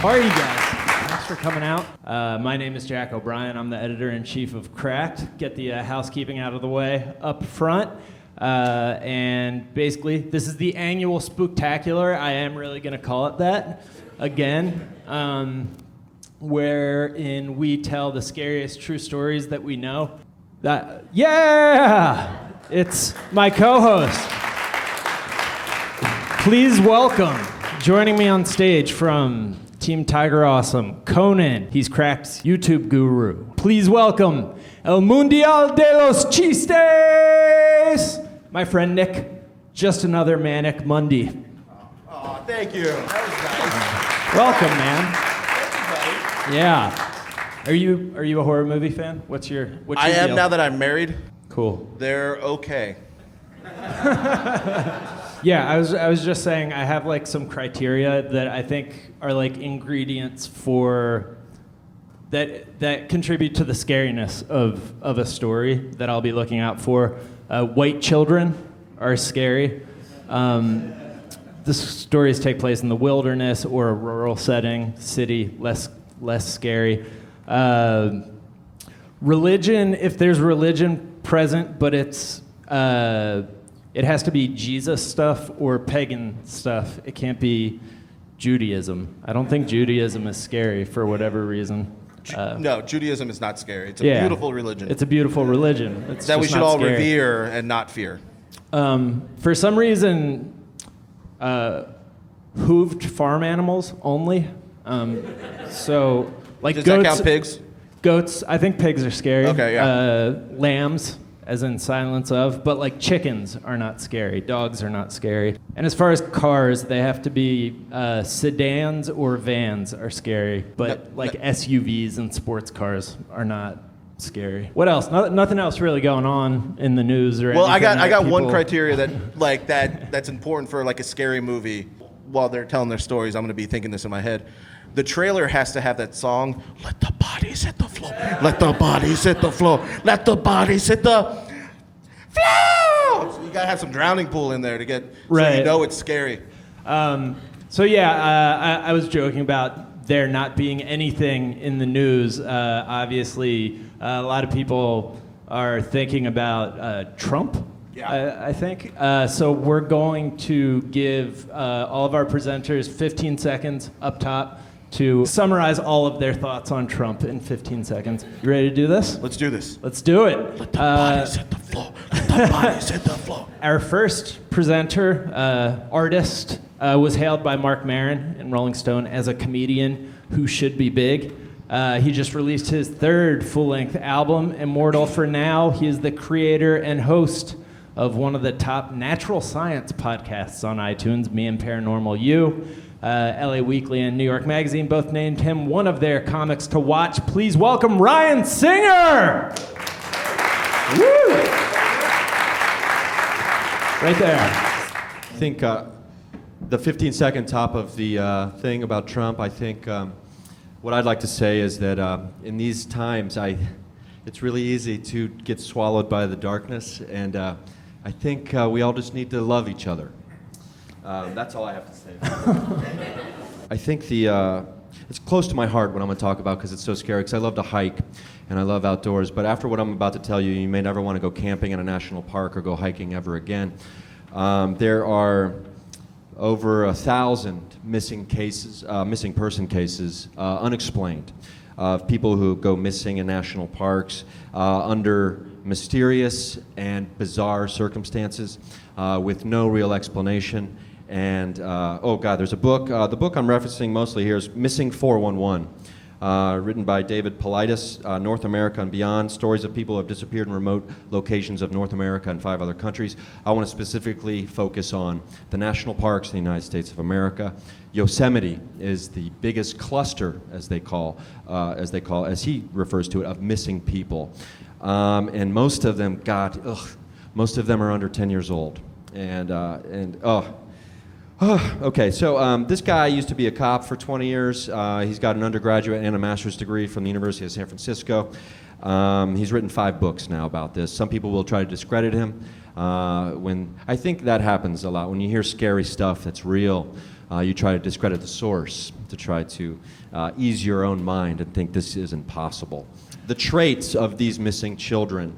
How are you guys? Thanks for coming out. My name is Jack O'Brien. I'm the editor-in-chief of Cracked. Get the housekeeping out of the way up front. And basically, this is the annual Spooktacular. I am really going to call it that again, wherein we tell the scariest true stories that we know. It's my co-host. Please welcome, joining me on stage from Team Tiger Awesome, Conan. He's Crack's YouTube guru. Please welcome El Mundial de los Chistes, my friend Nick, just another manic Mundy. Oh, thank you. That was nice. Welcome, man. Yeah. Are you a horror movie fan? What's your I am deal? Now that I'm married. Cool. They're okay. Yeah, I was just saying I have like some criteria that I think are like ingredients for that contribute to the scariness of a story that I'll be looking out for. White children are scary. The stories take place in the wilderness or a rural setting, city, less scary. Religion, if there's religion present, but it has to be Jesus stuff or pagan stuff. It can't be Judaism. I don't think Judaism is scary for whatever reason. No, Judaism is not scary. It's a beautiful religion. It's a beautiful religion. It's that we just should not all scary. revere and not fear. For some reason, hooved farm animals only. So, like Does goats. That count pigs? Goats, I think pigs are scary. Okay, yeah. Lambs, as in silence of, but like chickens are not scary. Dogs are not scary. And as far as cars, they have to be sedans or vans are scary, but SUVs and sports cars are not scary. What else? Nothing else really going on in the news or anything. Well, I got one criteria that's important for like a scary movie. While they're telling their stories, I'm going to be thinking this in my head. The trailer has to have that song, let the bodies hit the floor, let the bodies hit the floor, let the bodies hit the floor. So you got to have some drowning pool in there to get, so you know it's scary. I was joking about there not being anything in the news. Obviously, a lot of people are thinking about Trump. Yeah. I think. So we're going to give all of our presenters 15 seconds up top to summarize all of their thoughts on Trump in 15 seconds. You ready to do this? Let's do this. Let's do it. Let the bodies hit the floor. Let the bodies hit the floor. Our first presenter, artist, was hailed by Mark Maron in Rolling Stone as a comedian who should be big. He just released his third full-length album, Immortal for Now. He is the creator and host of one of the top natural science podcasts on iTunes, Me and Paranormal You. LA Weekly and New York Magazine both named him one of their comics to watch. Please welcome Ryan Singer! Woo! Right there. I think the 15-second top of the thing about Trump, I think what I'd like to say is that in these times, it's really easy to get swallowed by the darkness, and I think we all just need to love each other. That's all I have to say. I think it's close to my heart what I'm going to talk about because it's so scary, because I love to hike and I love outdoors. But after what I'm about to tell you, you may never want to go camping in a national park or go hiking ever again. There are over 1,000 missing person cases, unexplained, of people who go missing in national parks under mysterious and bizarre circumstances with no real explanation. And, there's a book. The book I'm referencing mostly here is Missing 411, written by David Paulides, North America and Beyond, stories of people who have disappeared in remote locations of North America and 5 other countries. I want to specifically focus on the national parks in the United States of America. Yosemite is the biggest cluster, as he refers to it, of missing people. And most of them are under 10 years old. Okay, so this guy used to be a cop for 20 years. He's got an undergraduate and a master's degree from the University of San Francisco. He's written 5 books now about this. Some people will try to discredit him. I think that happens a lot. When you hear scary stuff that's real, you try to discredit the source to try to ease your own mind and think this isn't possible. The traits of these missing children,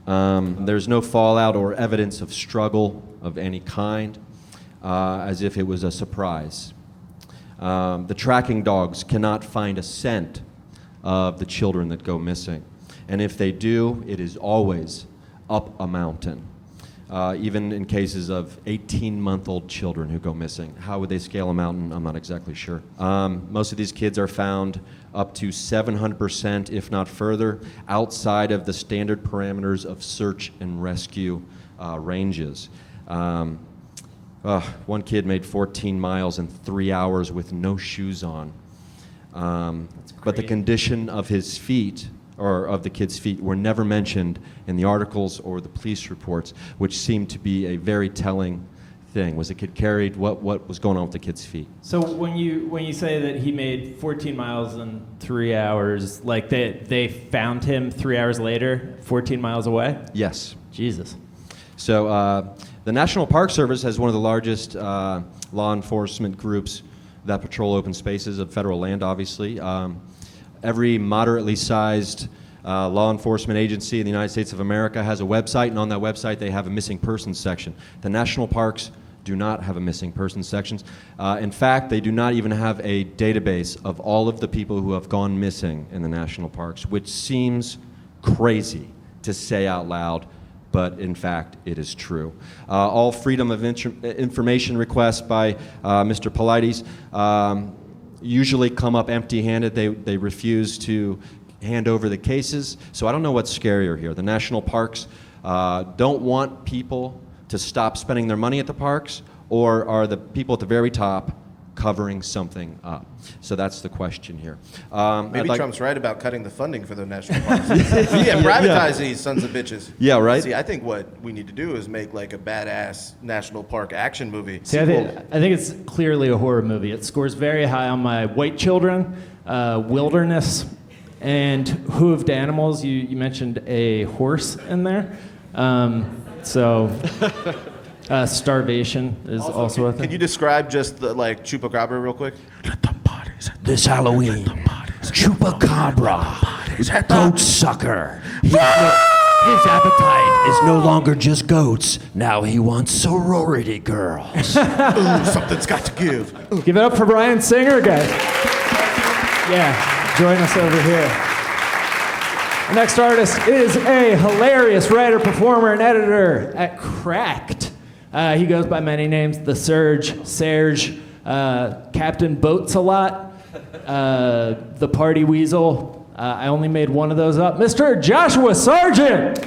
there's no fallout or evidence of struggle of any kind, as if it was a surprise. The tracking dogs cannot find a scent of the children that go missing. And if they do, it is always up a mountain. Even in cases of 18-month-old children who go missing. How would they scale a mountain? I'm not exactly sure. Most of these kids are found up to 700%, if not further, outside of the standard parameters of search and rescue ranges. One kid made 14 miles in 3 hours with no shoes on. But the condition of his feet, or of the kid's feet, were never mentioned in the articles or the police reports, which seemed to be a very telling thing. Was the kid carried? What was going on with the kid's feet? So when you say that he made 14 miles in 3 hours, like they found him 3 hours later, 14 miles away? Yes. Jesus. So the National Park Service has one of the largest law enforcement groups that patrol open spaces of federal land, obviously. Every moderately sized law enforcement agency in the United States of America has a website, and on that website they have a missing persons section. The national parks do not have a missing persons section. In fact, they do not even have a database of all of the people who have gone missing in the national parks, which seems crazy to say out loud, but in fact it is true. All freedom of information requests by Mr. Polides usually come up empty-handed. They refuse to hand over the cases. So I don't know what's scarier here. The national parks don't want people to stop spending their money at the parks, or are the people at the very top covering something up? So that's the question here. Maybe Trump's right about cutting the funding for the national parks. Yeah, privatize these sons of bitches. Yeah, right? See, I think what we need to do is make like a badass national park action movie. See, I think it's clearly a horror movie. It scores very high on my white children, wilderness, and hooved animals. You mentioned a horse in there. Starvation is also a thing. Can you describe just the chupacabra real quick? This Halloween, Chupacabra, goat sucker. His appetite is no longer just goats. Now he wants sorority girls. Ooh, something's got to give. Give it up for Brian Singer, guys. Yeah, join us over here. The next artist is a hilarious writer, performer, and editor at Cracked. He goes by many names: the Serge, Captain Boats a lot, the Party Weasel. I only made one of those up. Mr. Joshua Sargent.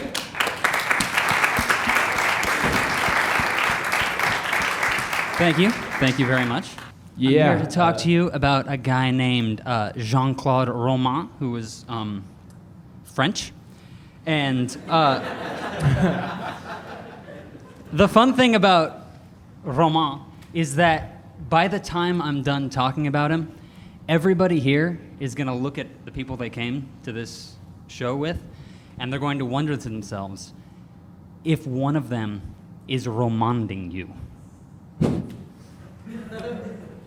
Thank you. Thank you very much. Yeah. I'm here to talk to you about a guy named Jean-Claude Roman, who was French. And the fun thing about Roman is that by the time I'm done talking about him, everybody here is going to look at the people they came to this show with, and they're going to wonder to themselves if one of them is romanding you.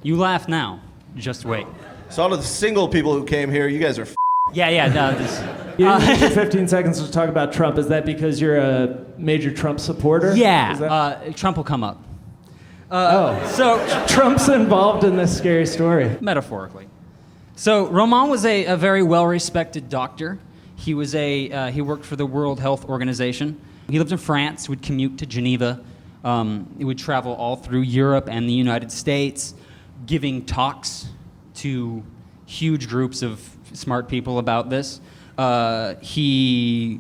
You laugh now. Just wait. So all of the single people who came here, you guys are Yeah, no, this... You didn't use 15 seconds to talk about Trump. Is that because you're a major Trump supporter? Yeah, Trump will come up. So Trump's involved in this scary story. Metaphorically. So Roman was a very well-respected doctor. He was he worked for the World Health Organization. He lived in France, would commute to Geneva. He would travel all through Europe and the United States, giving talks to huge groups of smart people about this. He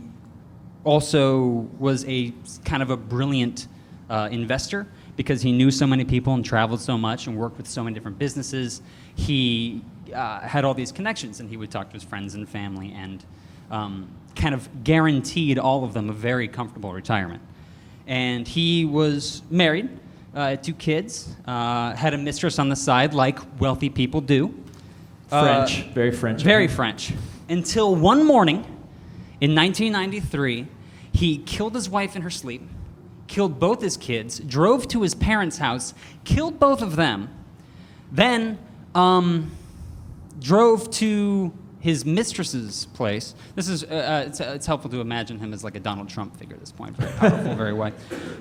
also was a kind of a brilliant investor because he knew so many people and traveled so much and worked with so many different businesses. He had all these connections, and he would talk to his friends and family and kind of guaranteed all of them a very comfortable retirement. And he was married, 2 kids, had a mistress on the side like wealthy people do. French, very French. Very French. Until one morning in 1993, he killed his wife in her sleep, killed both his kids, drove to his parents' house, killed both of them, Then drove to his mistress's place. This is it's helpful to imagine him as like a Donald Trump figure at this point, very powerful, very white.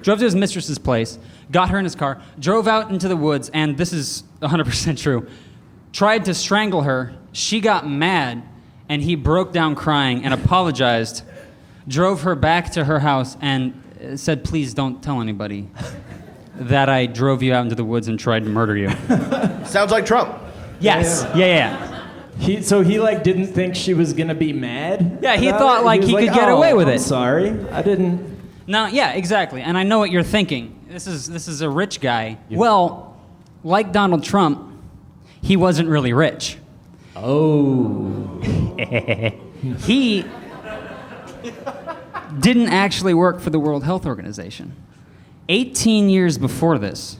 Drove to his mistress's place, got her in his car, drove out into the woods, and this is 100% true. Tried to strangle her. She got mad, and he broke down crying and apologized. Drove her back to her house and said, "Please don't tell anybody that I drove you out into the woods and tried to murder you." Sounds like Trump. Yes. Yeah. So he like didn't think she was gonna be mad. Yeah, he about thought it? like was he could get away with I'm it. Sorry, I didn't. No, yeah, exactly. And I know what you're thinking. This is a rich guy. Well, like Donald Trump, he wasn't really rich. Oh. He didn't actually work for the World Health Organization. 18 years before this,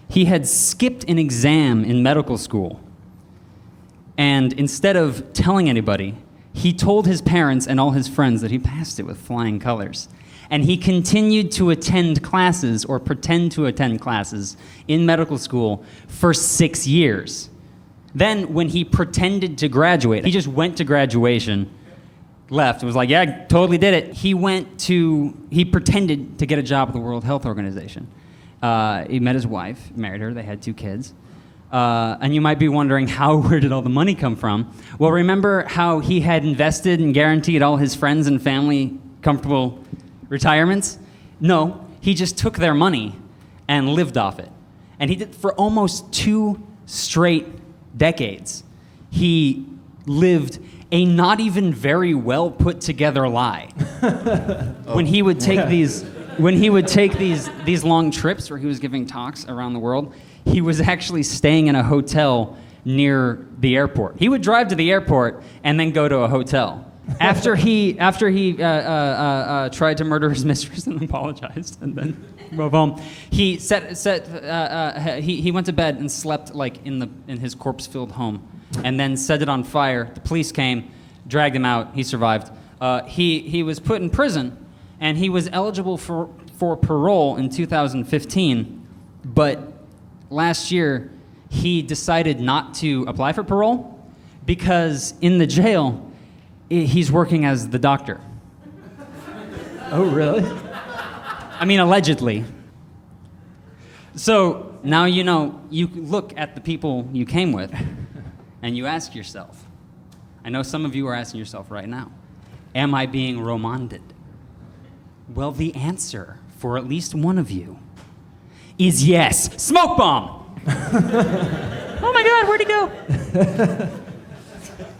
he had skipped an exam in medical school. And instead of telling anybody, he told his parents and all his friends that he passed it with flying colors. And he continued to attend classes or pretend to attend classes in medical school for 6 years. Then when he pretended to graduate, he just went to graduation, left, and was like, yeah, totally did it. He pretended to get a job at the World Health Organization. He met his wife, married her, they had 2 kids. And you might be wondering, where did all the money come from? Well, remember how he had invested and guaranteed all his friends and family comfortable retirements? No, he just took their money and lived off it. And he did for almost 2 straight decades. He lived a not even very well put together lie. When he would take these long trips where he was giving talks around the world, he was actually staying in a hotel near the airport. He would drive to the airport and then go to a hotel. After he tried to murder his mistress and apologized and then drove home, he he went to bed and slept like in his corpse-filled home, and then set it on fire. The police came, dragged him out. He survived. He was put in prison, and he was eligible for parole in 2015, but last year he decided not to apply for parole because in the jail he's working as the doctor. Oh, really? I mean, allegedly. So now you know, you look at the people you came with and you ask yourself, I know some of you are asking yourself right now, am I being Romanded? Well, the answer for at least one of you is yes. Smoke bomb! Oh my God, where'd he go?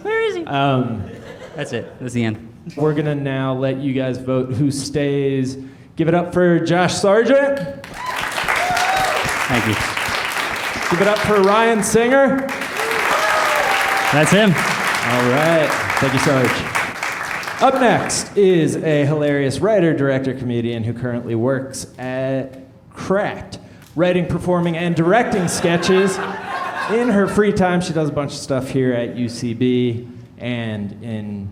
Where is he? That's it. That's the end. We're gonna now let you guys vote who stays. Give it up for Josh Sargent. Thank you. Give it up for Ryan Singer. That's him. All right. Thank you, Sarge. Up next is a hilarious writer, director, comedian who currently works at Cracked, writing, performing, and directing sketches. In her free time, she does a bunch of stuff here at UCB and in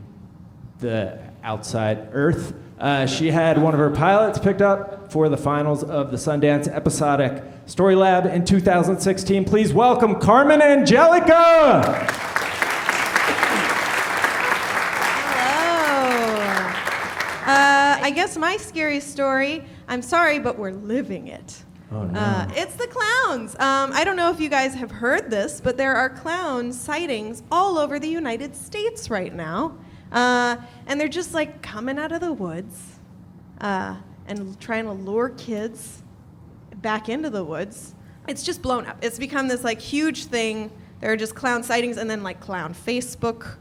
the outside earth. She had one of her pilots picked up for the finals of the Sundance Episodic Story Lab in 2016. Please welcome Carmen Angelica! I guess my scary story, I'm sorry, but we're living it. Oh, no. It's the clowns. I don't know if you guys have heard this, but there are clown sightings all over the United States right now. And they're just like coming out of the woods and trying to lure kids back into the woods. It's just blown up. It's become this like huge thing. There are just clown sightings and then like clown Facebook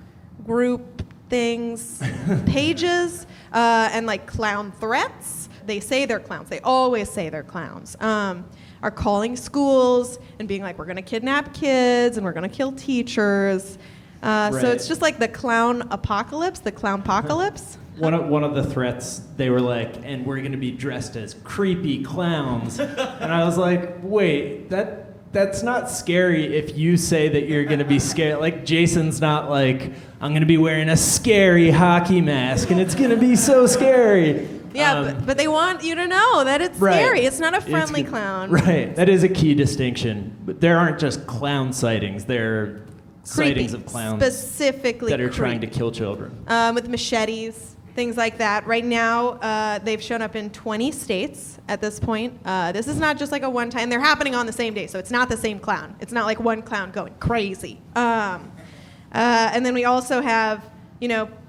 group things, pages, and like clown threats. They say they're clowns. They always say they're clowns. Are calling schools and being like, we're going to kidnap kids and we're going to kill teachers. So it's just like the clown apocalypse, the clownpocalypse. One of the threats, they were like, and we're going to be dressed as creepy clowns. And I was like, wait, that's not scary if you say that you're going to be scared. Like, Jason's not like, I'm going to be wearing a scary hockey mask and it's going to be so scary. Yeah, but they want you to know that it's Right. scary. It's not a friendly good. clown. Right. That is a key distinction. But there aren't just clown sightings. There are sightings Creepy. of clowns Specifically that are trying to creepy. kill children. With machetes, things like that. Right now, they've shown up in 20 states at this point. This is not just like a one-time. They're happening on the same day, so it's not the same clown. It's not like one clown going crazy. And then we also have,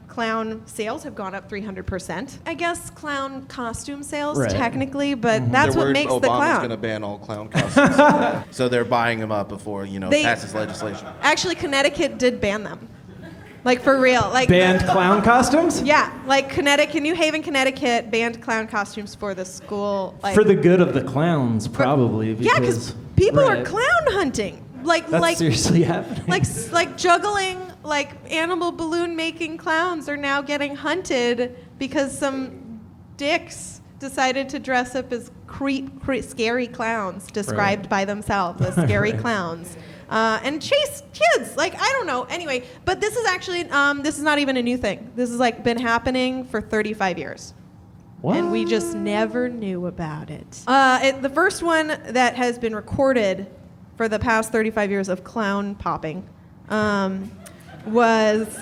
clown sales have gone up 300%. I guess clown costume sales, Right. technically, but that's They're what worried makes the Obama's clown. going to ban all clown costumes. So they're buying them up before, They- passes legislation. Actually, Connecticut did ban them. Like, for real. Like, Banned clown costumes? yeah, like Connecticut, New Haven, Connecticut banned clown costumes for the school. Like, For the good of the clowns, probably. yeah, because people are right. clown hunting. That's seriously happening. Like juggling, like animal balloon making clowns are now getting hunted because some dicks decided to dress up as scary clowns, described by themselves as scary clowns, and chase kids. Like, I don't know. Anyway, but this is actually this is not even a new thing. This has like been happening for 35 years. What? And we just never knew about it. The first one that has been recorded for the past 35 years of clown popping was,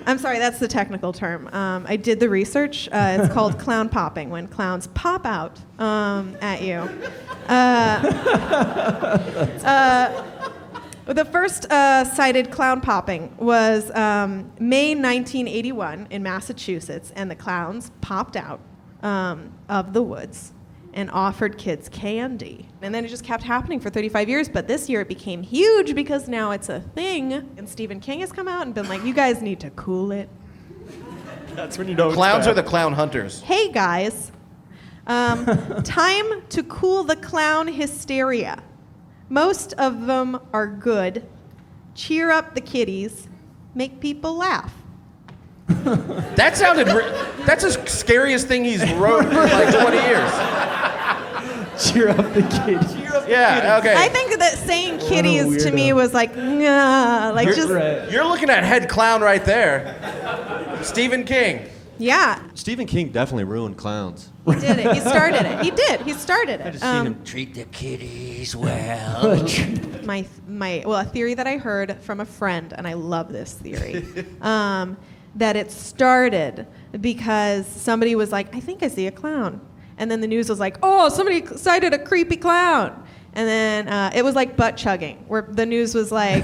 I'm sorry, that's the technical term. I did the research. It's called clown popping, when clowns pop out at you. The first cited clown popping was May 1981 in Massachusetts, and the clowns popped out of the woods and offered kids candy. And then it just kept happening for 35 years, but this year it became huge because now it's a thing. And Stephen King has come out and been like, you guys need to cool it. That's when you know Clowns are the clown hunters. Hey guys, time to cool the clown hysteria. Most of them are good. Cheer up the kiddies. Make people laugh. That sounded. That's the scariest thing he's wrote in like 20 years. Cheer up the kids. Yeah. Okay. I think that saying kiddies to me weirdo. was like, nah, like just, Right. You're looking at head clown right there. Stephen King. yeah, Stephen King definitely ruined clowns. he did it. He started it. He did. He started it. Treat the kiddies well. A theory that I heard from a friend, and I love this theory, that it started because somebody was like, I think I see a clown. And then the news was like, oh, somebody sighted a creepy clown. And then it was like butt chugging, where the news was like,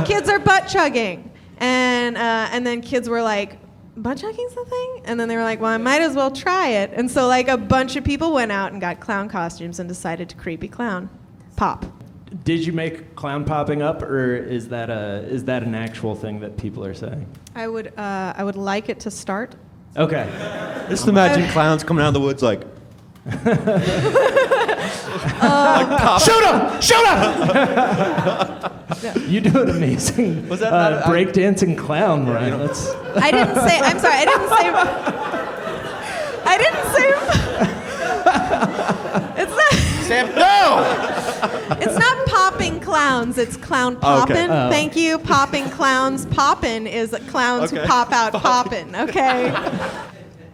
kids are butt chugging. And then kids were like, butt chugging's the thing? And then they were like, well, I might as well try it. And so like a bunch of people went out and got clown costumes and decided to creepy clown pop. Did you make clown popping up, or is that an actual thing that people are saying? I would like it to start. Okay. Just imagine clowns coming out of the woods like, Shoot him! Shoot him! You do an amazing Was that not- breakdancing clown, Ryan. That's I didn't say. I'm sorry. I didn't say. It's not. Sam, no! It's not popping clowns. It's clown poppin'. Oh. Thank you. Popping clowns. Poppin' is clowns who Okay. pop out poppin'. Okay. all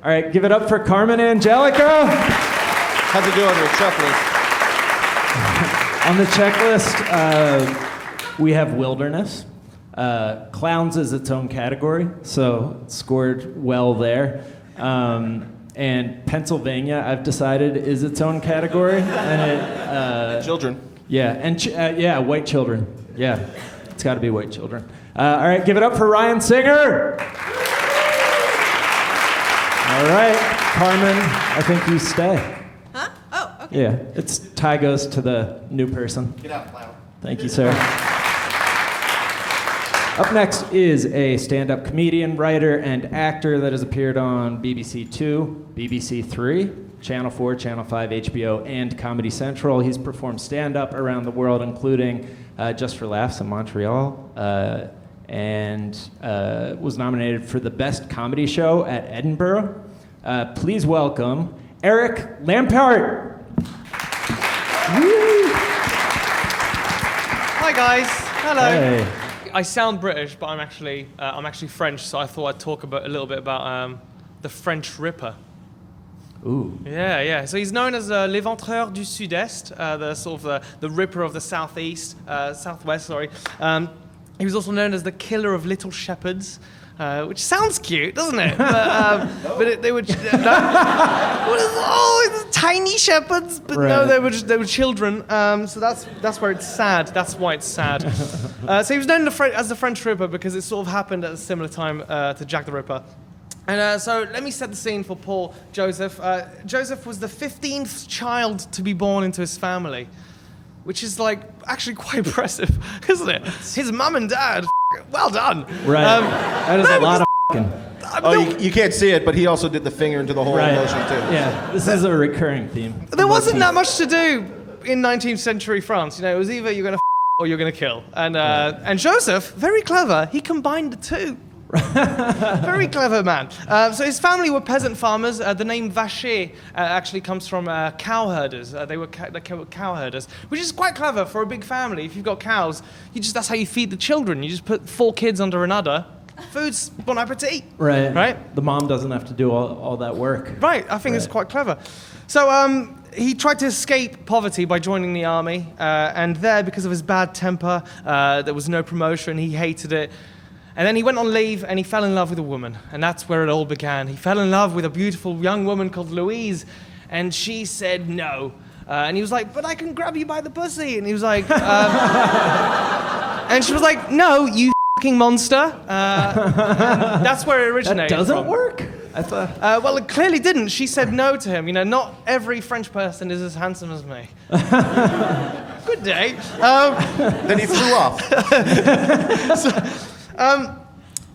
right. Give it up for Carmen and Angelica. How's it do on your checklist? On the checklist, we have wilderness. Clowns is its own category, so it scored well there. And Pennsylvania, I've decided, is its own category, and it. Children. Yeah, and white children. Yeah, it's got to be white children. All right, give it up for Ryan Singer. All right, Carmen, I think you stay. Huh? Oh. Okay. Yeah, it's tie goes to the new person. Get out, clown. Thank you, sir. Up next is a stand-up comedian, writer, and actor that has appeared on BBC 2, BBC 3, Channel 4, Channel 5, HBO, and Comedy Central. He's performed stand-up around the world, including Just for Laughs in Montreal, and was nominated for the Best Comedy Show at Edinburgh. Please welcome Eric Lampart. Hi guys. Hello. Hey. I sound British, but I'm actually French, so I thought I'd talk a little bit about the French Ripper. Ooh. Yeah, yeah. So he's known as l'éventreur du Sud-Est, the sort of the ripper of the southwest. Sorry. He was also known as the killer of little shepherds, which sounds cute, doesn't it? But they were it's tiny shepherds, but Right. no, they were children. So that's where it's sad. That's why it's sad. So he was known as the French Ripper because it sort of happened at a similar time to Jack the Ripper. And so let me set the scene for Paul Joseph. Joseph was the 15th child to be born into his family, which is like actually quite impressive, isn't it? His mum and dad, well done. Right. That is a lot of f***ing. Oh, you can't see it, but he also did the finger into the whole Right. motion too. Yeah, this is a recurring theme. There wasn't that much to do in 19th century France. You know, it was either you're gonna or you're gonna kill. And Joseph, very clever, he combined the two. Very clever man. So his family were peasant farmers. The name Vacher actually comes from cow herders. They were cow herders, which is quite clever for a big family. If you've got cows, that's how you feed the children. You just put 4 kids under an udder. Food's bon appetit. Right. Right? The mom doesn't have to do all that work. Right, I think it's quite clever. So he tried to escape poverty by joining the army, and there, because of his bad temper, there was no promotion. He hated it. And then he went on leave and he fell in love with a woman. And that's where it all began. He fell in love with a beautiful young woman called Louise, and she said no. And he was like, but I can grab you by the pussy. And he was like, and she was like, no, you fucking monster. And that's where it originated That doesn't from. work? I thought. Well, it clearly didn't. She said no to him. You know, not every French person is as handsome as me. Good day. Then he flew off.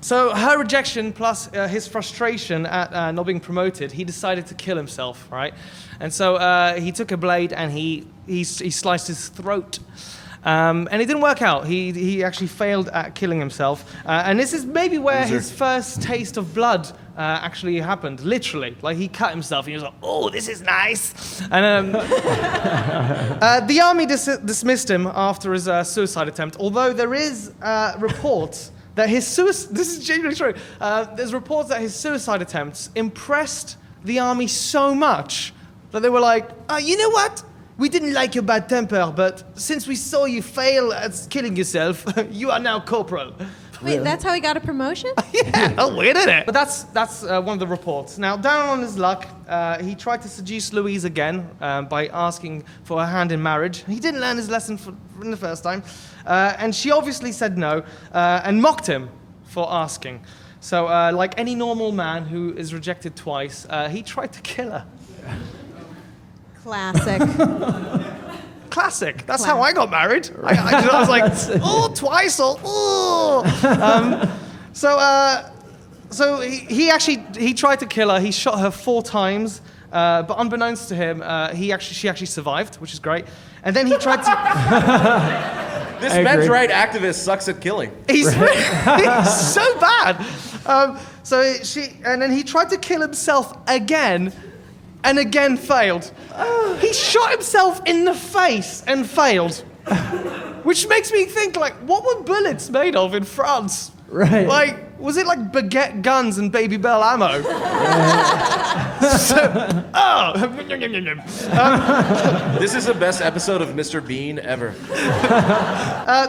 So her rejection plus his frustration at not being promoted, he decided to kill himself, right? And so he took a blade and he sliced his throat. And it didn't work out. He actually failed at killing himself. And this is maybe where his first taste of blood actually happened, literally. Like, he cut himself and he was like, oh, this is nice. And the army dismissed him after his suicide attempt, although there is reports that his suicide, this is genuinely true, there's reports that his suicide attempts impressed the army so much that they were like, you know what? We didn't like your bad temper, but since we saw you fail at killing yourself, you are now corporal. Wait, that's how he got a promotion? Yeah, oh, weird, isn't it? But that's one of the reports. Now, down on his luck, he tried to seduce Louise again by asking for her hand in marriage. He didn't learn his lesson from the first time, and she obviously said no and mocked him for asking. So, like any normal man who is rejected twice, he tried to kill her. Classic. That's how I got married. I was like, oh, twice, So he tried to kill her. He shot her 4 times, but unbeknownst to him, she actually survived, which is great. And then he tried to. This men's rights activist sucks at killing. He's so bad. And then he tried to kill himself again. And again failed. He shot himself in the face and failed. Which makes me think, like, what were bullets made of in France? Right. Like, was it like baguette guns and Baby Bell ammo? This is the best episode of Mr. Bean ever.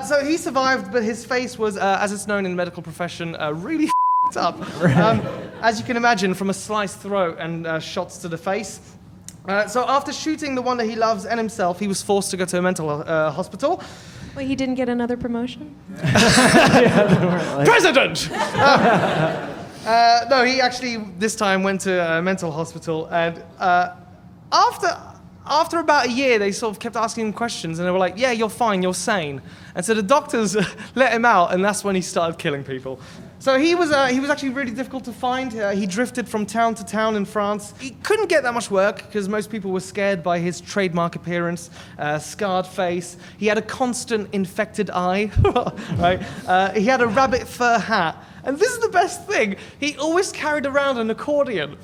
So he survived, but his face was, as it's known in the medical profession, really up. As you can imagine, from a sliced throat and shots to the face. So after shooting the one that he loves and himself, he was forced to go to a mental hospital. Wait, he didn't get another promotion? President! No, he actually this time went to a mental hospital, and after about a year, they sort of kept asking him questions, and they were like, yeah, you're fine, you're sane. And so the doctors let him out, and that's when he started killing people. So he was actually really difficult to find. He drifted from town to town in France. He couldn't get that much work because most people were scared by his trademark appearance, scarred face. He had a constant infected eye, right? He had a rabbit fur hat. And this is the best thing. He always carried around an accordion.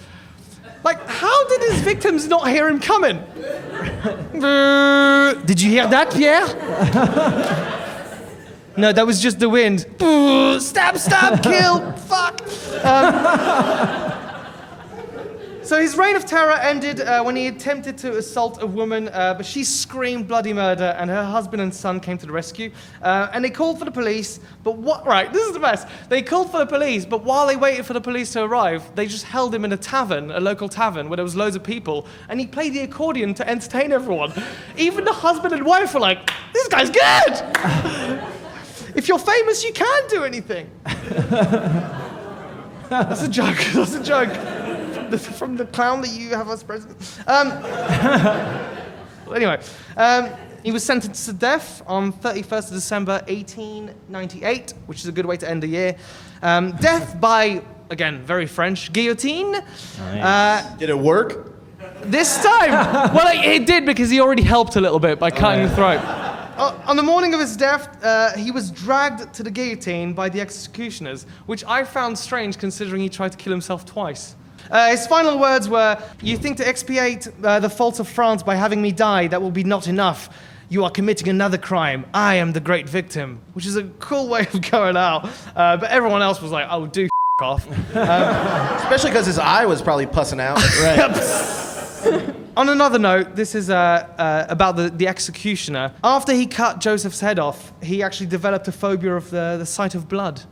Like, how did his victims not hear him coming? Did you hear that, Pierre? No, that was just the wind. Stab, kill, fuck. So his reign of terror ended when he attempted to assault a woman, but she screamed bloody murder, and her husband and son came to the rescue. And they called for the police, but this is the best. They called for the police, but while they waited for the police to arrive, they just held him in a local tavern, where there was loads of people, and he played the accordion to entertain everyone. Even the husband and wife were like, this guy's good! If you're famous, you can do anything. That's a joke. That's a joke. From the clown that you have as president. Anyway, he was sentenced to death on 31st of December 1898, which is a good way to end the year. Death by, again, very French, guillotine. Nice. Did it work? This time, well, it did because he already helped a little bit by cutting the throat. On the morning of his death, he was dragged to the guillotine by the executioners, which I found strange considering he tried to kill himself twice. His final words were, "You think to expiate the faults of France by having me die, that will be not enough. You are committing another crime. I am the great victim," which is a cool way of going out. But everyone else was like, "Oh, do off." Especially because his eye was probably pussing out. Right. On another note, this is about the executioner. After he cut Joseph's head off, he actually developed a phobia of the sight of blood.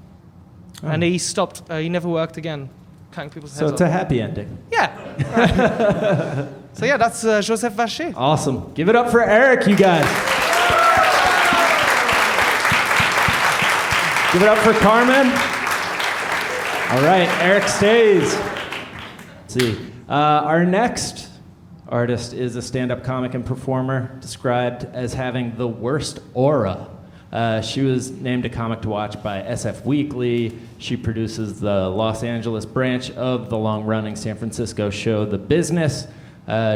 Oh. And he stopped, he never worked again, cutting people's heads off. So it's a happy ending. Yeah. Right. So yeah, that's Joseph Vacher. Awesome. Give it up for Eric, you guys. Give it up for Carmen. All right, Eric stays. Let's see. Our next artist is a stand-up comic and performer described as having the worst aura. She was named a comic to watch by SF Weekly. She produces the Los Angeles branch of the long-running San Francisco show The Business.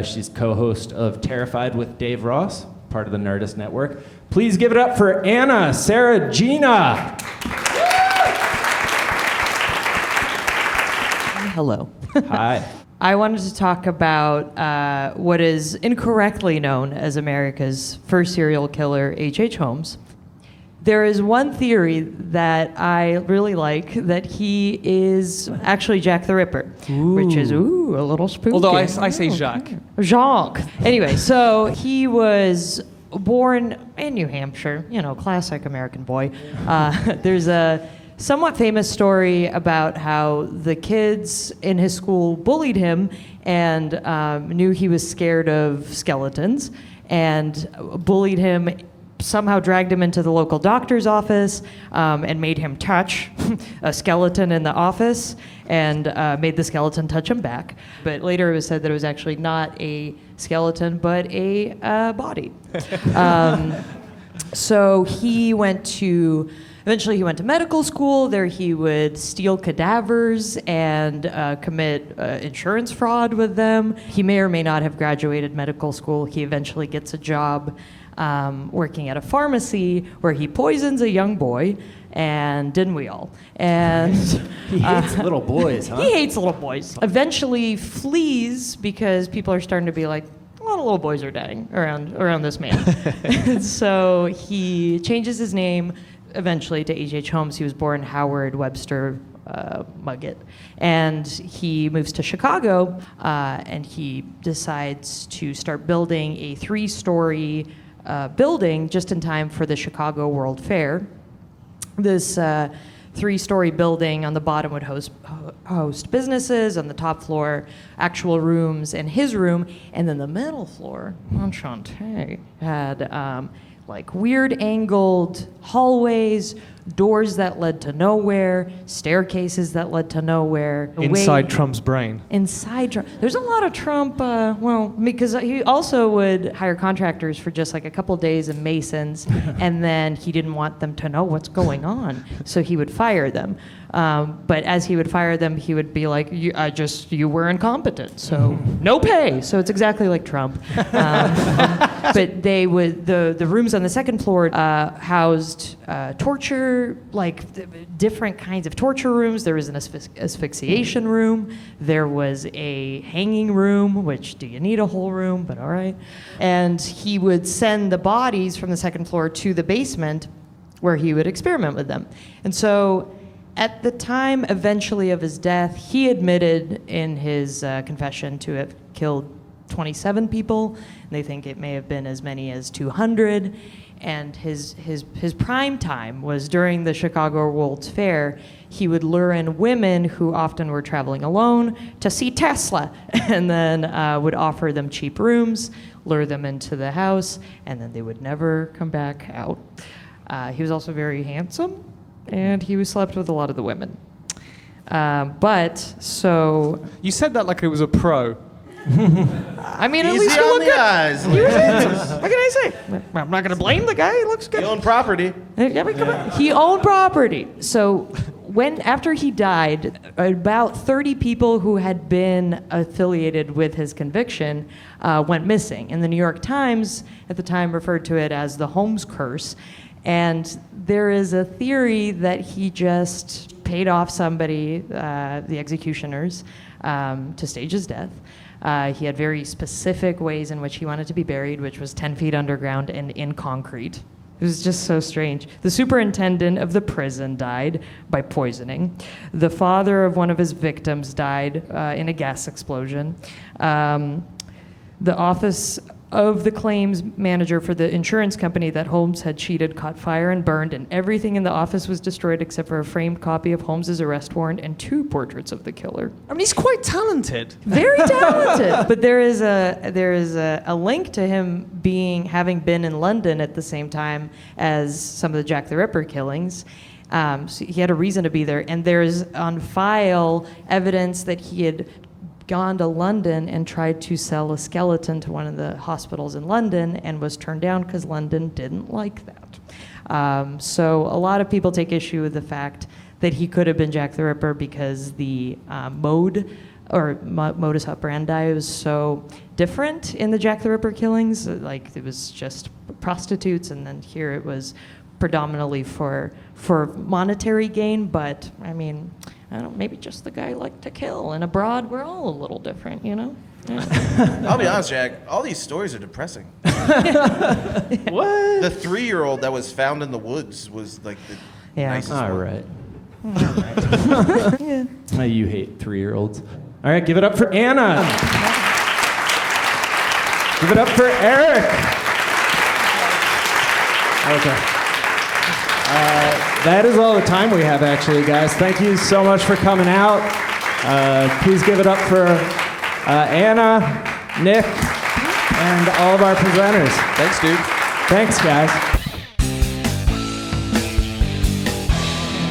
She's co-host of Terrified with Dave Ross, part of the Nerdist Network. Please give it up for Anna SEREGINA. Hello. Hi. I wanted to talk about what is incorrectly known as America's first serial killer, H.H. Holmes. There is one theory that I really like, that he is actually Jack the Ripper, which is, a little spooky. Although I say Jacques. Jacques. Anyway, so he was born in New Hampshire, classic American boy. There's a somewhat famous story about how the kids in his school bullied him and knew he was scared of skeletons and bullied him, somehow dragged him into the local doctor's office and made him touch a skeleton in the office and made the skeleton touch him back. But later it was said that it was actually not a skeleton, but a body. So eventually he went to medical school. There he would steal cadavers and commit insurance fraud with them. He may or may not have graduated medical school. He eventually gets a job working at a pharmacy where he poisons a young boy, and didn't we all? And He hates little boys, huh? he hates little boys. Eventually flees because people are starting to be like, a lot of little boys are dying around this man. And so he changes his name eventually to H.H. Holmes. He was born Howard Webster Muggett. And he moves to Chicago, and he decides to start building a 3-story building just in time for the Chicago World Fair. This 3-story building on the bottom would host businesses, on the top floor, actual rooms, and his room. And then the middle floor, Enchante, had like weird angled hallways, doors that led to nowhere, staircases that led to nowhere. Inside Trump's brain. Inside Trump. There's a lot of Trump, because he also would hire contractors for just like a couple days and masons, and then he didn't want them to know what's going on, so he would fire them. But as he would fire them, he would be like, you were incompetent, so no pay. So it's exactly like Trump. But they would, the rooms on the second floor housed torture, like different kinds of torture rooms. There was an asphyxiation room. There was a hanging room, which, do you need a whole room? But all right. And he would send the bodies from the second floor to the basement where he would experiment with them. And so At the time, eventually, of his death, he admitted in his confession to have killed 27 people. They think it may have been as many as 200. And his prime time was during the Chicago World's Fair. He would lure in women who often were traveling alone to see Tesla, and then would offer them cheap rooms, lure them into the house, and then they would never come back out. He was also very handsome, and he slept with a lot of the women. So You said that like it was a pro. I mean, at Easy least he on looked the good. eyes. He was handsome. What can I say? I'm not going to blame the guy. He looks good. He owned property. I mean, come on. He owned property. So after he died, about 30 people who had been affiliated with his conviction went missing. And the New York Times at the time referred to it as the Holmes curse. And there is a theory that he just paid off somebody, the executioners, to stage his death. He had very specific ways in which he wanted to be buried, which was 10 feet underground and in concrete. It was just so strange. The superintendent of the prison died by poisoning. The father of one of his victims died in a gas explosion. The office of the claims manager for the insurance company that Holmes had cheated caught fire and burned, and everything in the office was destroyed except for a framed copy of Holmes's arrest warrant and 2 portraits of the killer. I mean, he's quite talented. Very talented. But there is a link to him having been in London at the same time as some of the Jack the Ripper killings. So he had a reason to be there, and there's on file evidence that he had gone to London and tried to sell a skeleton to one of the hospitals in London and was turned down because London didn't like that. So a lot of people take issue with the fact that he could have been Jack the Ripper because the modus operandi was so different in the Jack the Ripper killings. Like, it was just prostitutes, and then here it was predominantly for monetary gain. But I mean, I don't know, maybe just the guy liked to kill. And abroad, we're all a little different, you know? Yeah. I'll be honest, Jack. All these stories are depressing. What? The 3-year-old that was found in the woods was like the nicest All one. right. Oh, you hate 3-year-olds. All right, give it up for Anna. Give it up for Eric. Okay. That is all the time we have, actually, guys. Thank you so much for coming out. Please give it up for Anna, Nick, and all of our presenters. Thanks, dude. Thanks, guys.